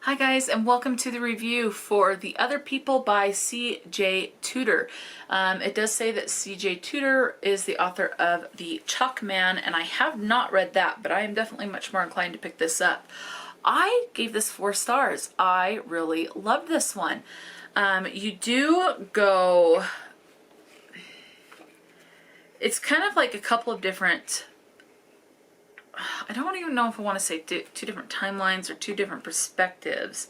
Hi guys, and welcome to the review for The Other People by C.J. Tudor. It does say that C.J. Tudor is the author of The Chalk Man, and I have not read that, but I am definitely much more inclined to pick this up. I gave this 4 stars. I really loved this one. You do go... It's kind of like a couple of different... I don't even know if I want to say two different timelines or 2 different perspectives.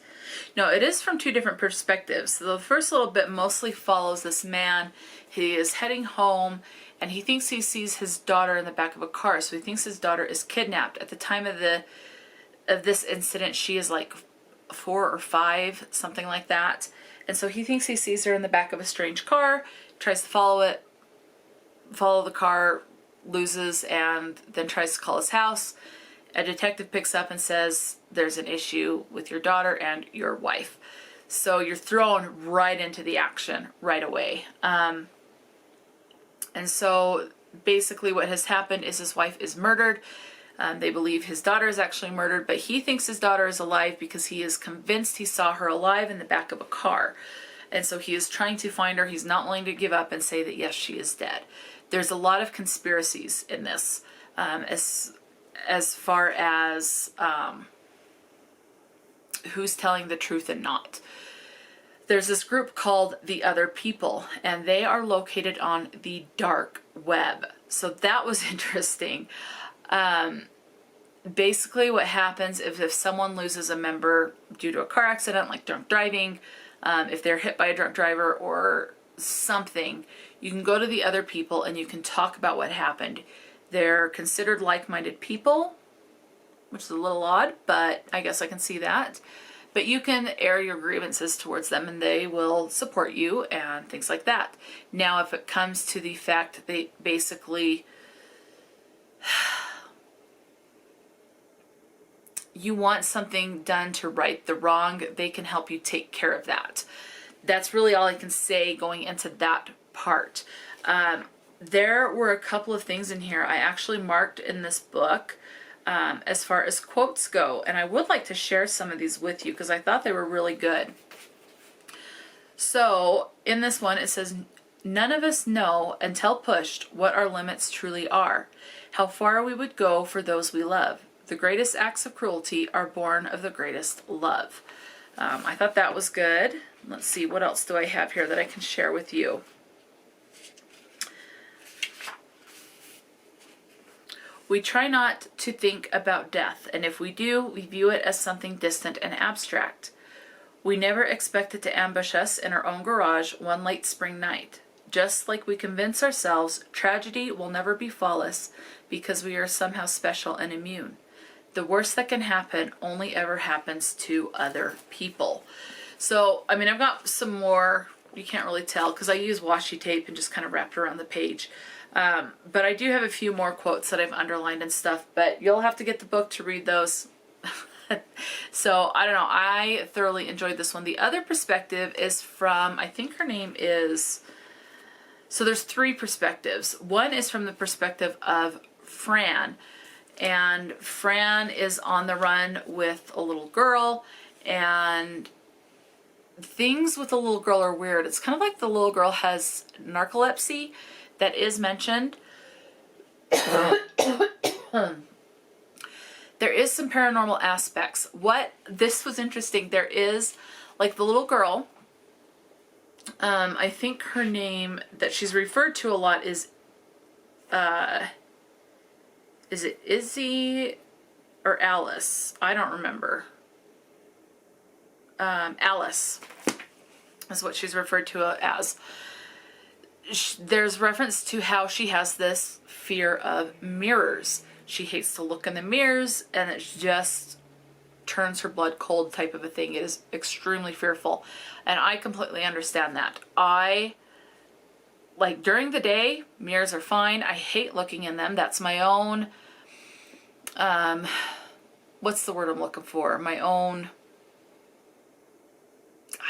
No, it is from 2 different perspectives. So the first little bit mostly follows this man. He is heading home and he thinks he sees his daughter in the back of a car. So he thinks his daughter is kidnapped. At the time of this incident, she is like 4 or 5, something like that. And so he thinks he sees her in the back of a strange car, tries to follow the car, loses, and then tries to call his house. A detective picks up and says there's an issue with your daughter and your wife. So you're thrown right into the action right away. And so basically what has happened is his wife is murdered. They believe his daughter is actually murdered, but he thinks his daughter is alive because he is convinced he saw her alive in the back of a car. And so he is trying to find her. He's not willing to give up and say that yes, she is dead. There's a lot of conspiracies in this, as far as who's telling the truth and not. There's this group called The Other People, and they are located on the dark web. So that was interesting. Basically what happens if someone loses a member due to a car accident, like drunk driving, if they're hit by a drunk driver or something, you can go to The Other People and you can talk about what happened. They're considered like-minded people, which is a little odd, but I guess I can see that. But you can air your grievances towards them and they will support you and things like that. Now, if it comes to the fact that they basically... you want something done to right the wrong, they can help you take care of that. That's really all I can say going into that part. There were a couple of things in here I actually marked in this book as far as quotes go, and I would like to share some of these with you because I thought they were really good. So in this one it says, "None of us know until pushed what our limits truly are, how far we would go for those we love. The greatest acts of cruelty are born of the greatest love." I thought that was good. Let's see, what else do I have here that I can share with you? "We try not to think about death, and if we do, we view it as something distant and abstract. We never expect it to ambush us in our own garage one late spring night. Just like we convince ourselves tragedy will never befall us because we are somehow special and immune. The worst that can happen only ever happens to other people." So, I mean, I've got some more, you can't really tell because I use washi tape and just kind of wrapped around the page. But I do have a few more quotes that I've underlined and stuff, but you'll have to get the book to read those. So, I don't know, I thoroughly enjoyed this one. The other perspective is from, I think her name is, so there's 3 perspectives. One is from the perspective of Fran. And Fran is on the run with a little girl, and things with the little girl are weird. It's kind of like the little girl has narcolepsy that is mentioned. There is some paranormal aspects. This was interesting. There is, like, the little girl, I think her name that she's referred to a lot is it Izzy or Alice? I don't remember. Alice is what she's referred to as. There's reference to how she has this fear of mirrors. She hates to look in the mirrors, and it just turns her blood cold type of a thing. It is extremely fearful, and I completely understand that. Like, during the day, mirrors are fine. I hate looking in them. That's my own, what's the word I'm looking for? My own,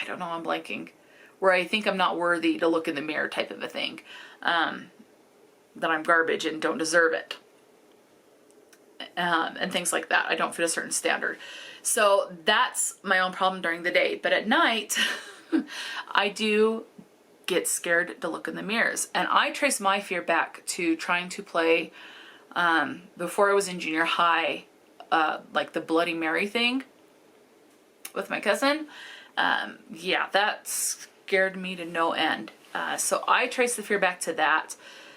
I don't know, I'm blanking. Where I think I'm not worthy to look in the mirror type of a thing. That I'm garbage and don't deserve it. And things like that. I don't fit a certain standard. So that's my own problem during the day. But at night, I do get scared to look in the mirrors. And I trace my fear back to trying to play, before I was in junior high, like the Bloody Mary thing with my cousin. Yeah, that scared me to no end. So I trace the fear back to that.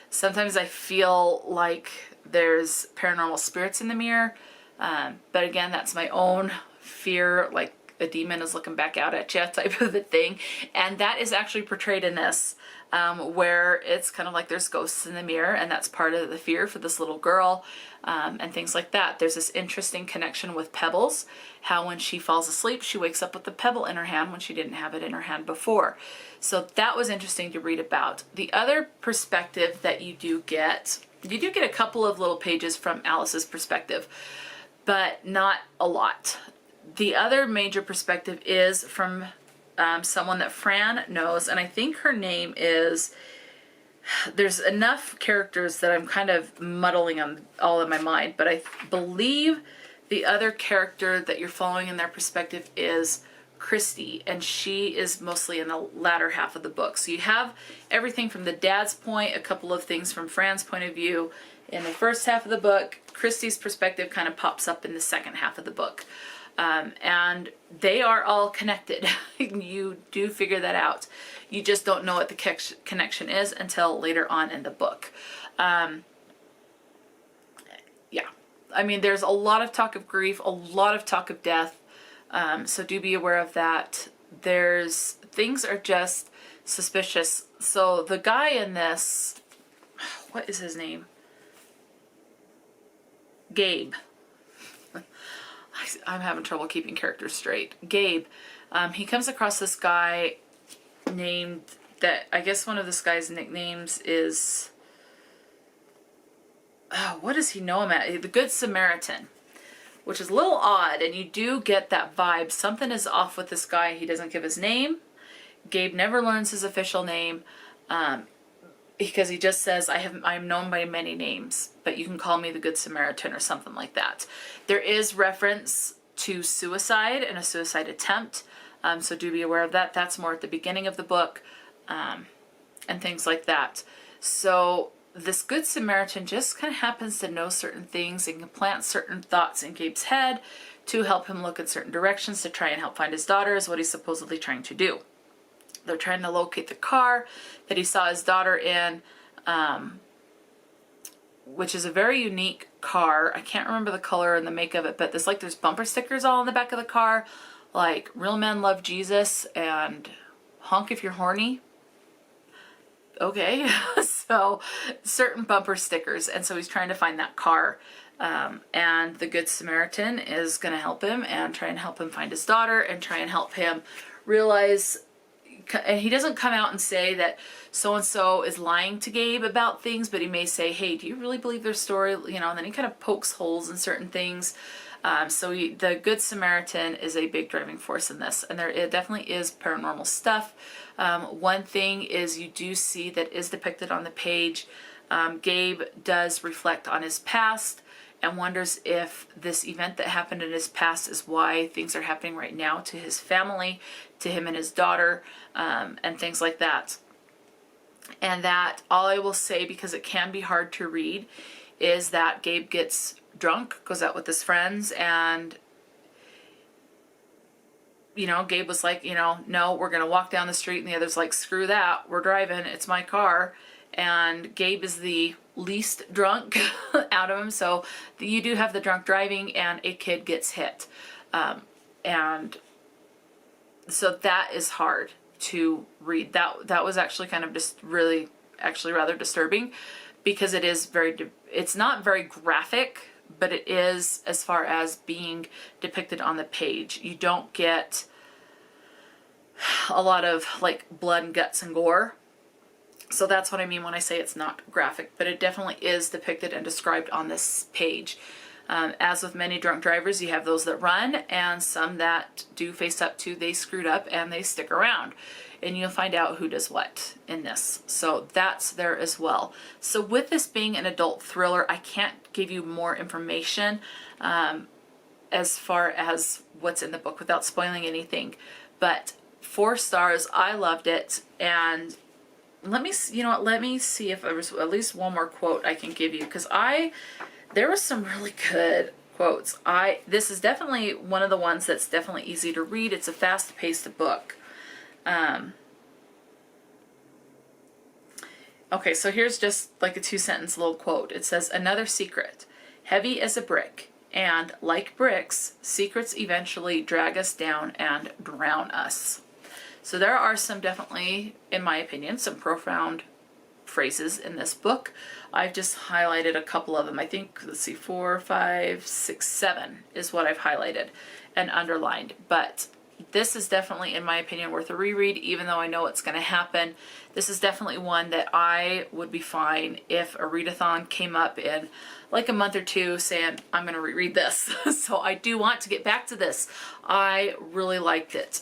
Sometimes I feel like there's paranormal spirits in the mirror. But again, that's my own fear, like a demon is looking back out at you type of a thing. And that is actually portrayed in this, where it's kind of like there's ghosts in the mirror, and that's part of the fear for this little girl, and things like that. There's this interesting connection with pebbles, how when she falls asleep, she wakes up with the pebble in her hand when she didn't have it in her hand before. So that was interesting to read about. The other perspective that you do get a couple of little pages from Alice's perspective, but not a lot. The other major perspective is from someone that Fran knows, and I think her name is, there's enough characters that I'm kind of muddling them all in my mind, but I believe the other character that you're following in their perspective is Christy, and she is mostly in the latter half of the book. So you have everything from the dad's point, a couple of things from Fran's point of view in the first half of the book. Christy's perspective kind of pops up in the second half of the book. And they are all connected. You do figure that out. You just don't know what the connection is until later on in the book. Yeah. I mean, there's a lot of talk of grief, a lot of talk of death. So do be aware of that. Things are just suspicious. So the guy in this, what is his name? Gabe. I'm having trouble keeping characters straight. Gabe, he comes across this guy named, that I guess one of this guy's nicknames is, what does he know him at? The Good Samaritan, which is a little odd, and you do get that vibe. Something is off with this guy. He doesn't give his name. Gabe never learns his official name, because he just says, I'm known by many names, but you can call me the Good Samaritan or something like that. There is reference to suicide and a suicide attempt, so do be aware of that. That's more at the beginning of the book, and things like that. So this Good Samaritan just kind of happens to know certain things and can plant certain thoughts in Gabe's head to help him look in certain directions to try and help find his daughter, is what he's supposedly trying to do. They're trying to locate the car that he saw his daughter in, which is a very unique car. I can't remember the color and the make of it, but there's bumper stickers all on the back of the car, like "Real Men Love Jesus" and "Honk If You're Horny." Okay, so certain bumper stickers, and so he's trying to find that car. And the Good Samaritan is going to help him and try and help him find his daughter and try and help him realize. And he doesn't come out and say that so-and-so is lying to Gabe about things, but he may say, hey, do you really believe their story? You know, and then he kind of pokes holes in certain things. So the Good Samaritan is a big driving force in this, and it definitely is paranormal stuff. One thing is you do see that is depicted on the page. Gabe does reflect on his past and wonders if this event that happened in his past is why things are happening right now to his family, to him and his daughter, and things like that. And that, all I will say, because it can be hard to read, is that Gabe gets drunk, goes out with his friends, and Gabe was like, no, we're going to walk down the street, and the other's like, screw that, we're driving, it's my car. And Gabe is the least drunk out of them, so you do have the drunk driving, and a kid gets hit. And so that is hard to read. That was actually kind of just really, actually rather disturbing, because it is it's not very graphic, but it is as far as being depicted on the page. You don't get a lot of like blood and guts and gore. So that's what I mean when I say it's not graphic, but it definitely is depicted and described on this page. As with many drunk drivers, you have those that run and some that do face up to they screwed up and they stick around. And you'll find out who does what in this. So that's there as well. So with this being an adult thriller, I can't give you more information. as far as what's in the book without spoiling anything. But 4 stars. I loved it. And let me, you know what, let me see if there was at least one more quote I can give you, because there was some really good quotes. This is definitely one of the ones that's definitely easy to read. It's a fast-paced book. Okay, so here's just like a 2-sentence little quote. It says, "Another secret, heavy as a brick, and like bricks, secrets eventually drag us down and drown us." So there are some definitely, in my opinion, some profound phrases in this book. I've just highlighted a couple of them. I think, let's see, 4, 5, 6, 7 is what I've highlighted and underlined. But this is definitely, in my opinion, worth a reread, even though I know it's going to happen. This is definitely one that I would be fine if a readathon came up in like a month or two saying, I'm going to reread this. So I do want to get back to this. I really liked it.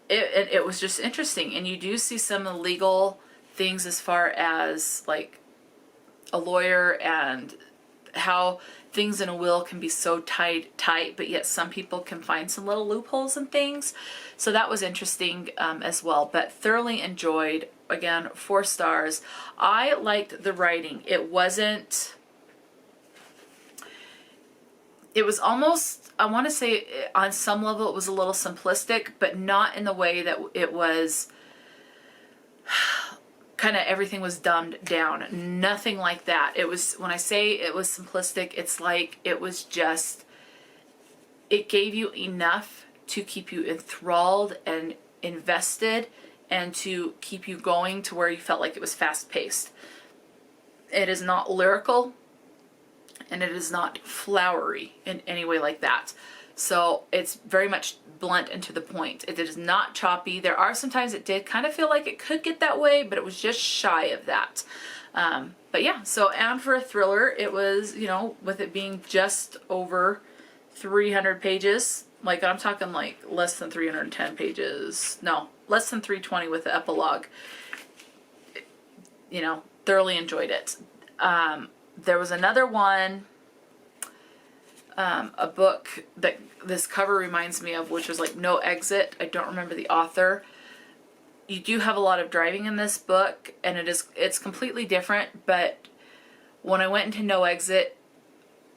It was just interesting. And you do see some legal things as far as like a lawyer and how things in a will can be so tight, but yet some people can find some little loopholes and things. So that was interesting as well, but thoroughly enjoyed. Again, 4 stars. I liked the writing. It was almost, I want to say on some level it was a little simplistic, but not in the way that it was kind of everything was dumbed down. Nothing like that. It was, when I say it was simplistic, it's like it was just, it gave you enough to keep you enthralled and invested and to keep you going to where you felt like it was fast-paced. It is not lyrical and it is not flowery in any way like that. So it's very much blunt and to the point. It is not choppy. There are sometimes it did kind of feel like it could get that way, but it was just shy of that. But yeah, so, and for a thriller, it was, you know, with it being just over 300 pages, like I'm talking like less than 310 pages, no, less than 320 with the epilogue, you know, thoroughly enjoyed it. There was another one, a book that this cover reminds me of, which was like No Exit. I don't remember the author. You do have a lot of driving in this book, and it's completely different, but when I went into No Exit,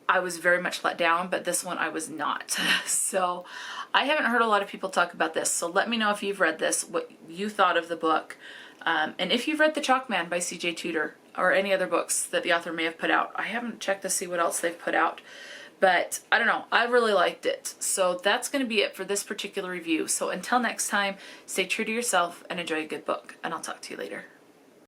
I was very much let down, but this one I was not. So I haven't heard a lot of people talk about this, so let me know if you've read this, what you thought of the book, and if you've read The Chalk Man by C.J. Tudor, or any other books that the author may have put out. I haven't checked to see what else they've put out. But I don't know, I really liked it. So that's going to be it for this particular review. So until next time, stay true to yourself and enjoy a good book. And I'll talk to you later.